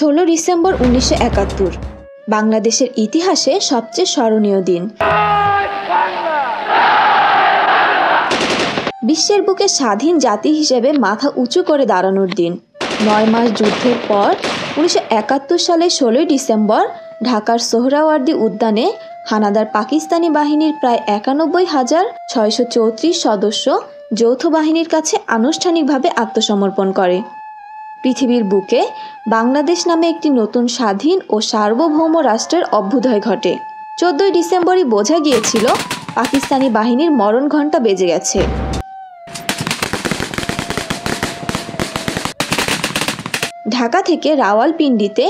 16 December 1971 বাংলাদেশের ইতিহাসে সবচেয়ে স্মরণীয় দিন। বিশ্বের বুকে স্বাধীন জাতি হিসেবে মাথা উঁচু করে দাঁড়ানোর দিন। 9 মাস যুদ্ধের পর 1971 সালের 16 ডিসেম্বর ঢাকার সোহরাওয়ার্দী উদ্যানে হানাদার পাকিস্তানি বাহিনীর প্রায় 91,634 সদস্য যৌথ বাহিনীর কাছে আনুষ্ঠানিকভাবে আত্মসমর্পণ করে। পৃথিবীর বুকে বাংলাদেশ নামে একটি নতুন স্বাধীন ও সার্বভৌম রাষ্ট্রের অভ্যুদয় ঘটে। 14 ডিসেম্বরই বোঝা গিয়েছিল পাকিস্তানি বাহিনীর মরণ ঘণ্টা বেজে গেছে। ঢাকা থেকে রাওয়ালপিন্ডিতে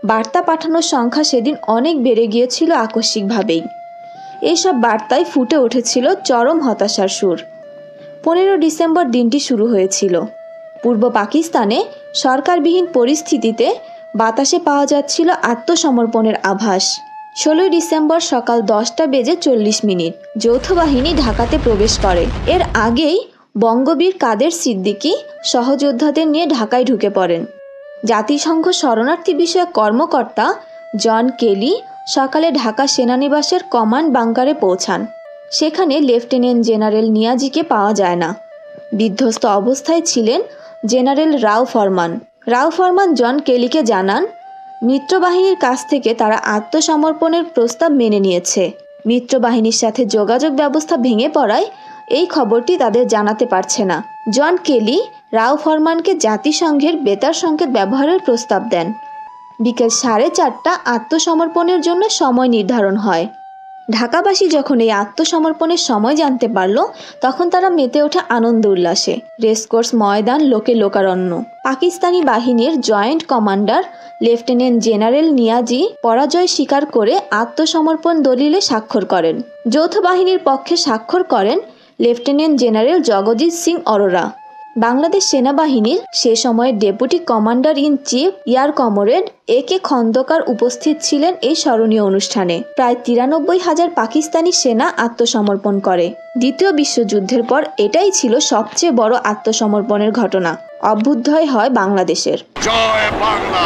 বার্তা পাঠানোর সংখ্যা সেদিন অনেক বেড়ে গিয়েছিল আকস্মিকভাবেই। এইসব বার্তায় ফুটে উঠেছিল চরম হতাশার সুর। 15 ডিসেম্বর দিনটি শুরু হয়েছিল। পূর্ব পাকিস্তানে সরকারবিহীন পরিস্থিতিতে বাতাসে পাওয়া যাচ্ছিল আত্মসমর্পণের আভাস। 16 ডিসেম্বর সকাল 10:40 যৌথ বাহিনী ঢাকাতে প্রবেশ করে। এর আগেই বঙ্গবীর কাদের সিদ্দিকী সহযোদ্ধাদের নিয়ে ঢাকায় ঢুকে পড়েন। জাতিসংঘ শরণার্থী বিষয়ক কর্মকর্তা জন কেলি সকালে ঢাকা সেনানিবাসের কমান্ড বাংকারে পৌঁছান। সেখানে লেফটেন্যান্ট জেনারেল নিয়াজিকে পাওয়া যায় না। বিধ্বস্ত অবস্থায় ছিলেন জেনারেল রাও ফরমান। রাও ফরমান জন কেলিকে জানান, মিত্রবাহিনীর কাছ থেকে তারা আত্মসমর্পণের প্রস্তাব মেনে নিয়েছে। মিত্রবাহিনীর সাথে যোগাযোগ ব্যবস্থা ভেঙে পড়ায় এই খবরটি তাদের জানাতে পারছে না। জন কেলি রাও ফরমানকে জাতিসংঘের বেতার সংকেত ব্যবহারের প্রস্তাব দেন। বিকেল 4:30 আত্মসমর্পণের জন্য সময় নির্ধারণ হয়। ঢাকাবাসী যখন এই আত্মসমর্পণের সময় জানতে পারল, তখন তারা মেতে ওঠে আনন্দ উল্লাসে। রেসকোর্স ময়দান লোকে লোকারণ্য। পাকিস্তানি বাহিনীর joint commander lieutenant general Niazi পরাজয় স্বীকার করে আত্মসমর্পণ দলিলে স্বাক্ষর করেন। যৌথ বাহিনীর পক্ষে স্বাক্ষর করেন লেফটেন্যান্ট জেনারেল জগজিৎ সিং অরোরা। বাংলাদেশ সেনাবাহিনীর সে সময়ের deputy commander in chief air comrade একে খন্দকার উপস্থিত ছিলেন এই স্মরণীয় অনুষ্ঠানে। প্রায় 93,000 পাকিস্তানি সেনা আত্মসমর্পণ করে। দ্বিতীয় বিশ্বযুদ্ধের পর এটাই ছিল সবচেয়ে বড় আত্মসমর্পণের ঘটনা। অভ্যুদয় হয় বাংলাদেশের। জয় বাংলা।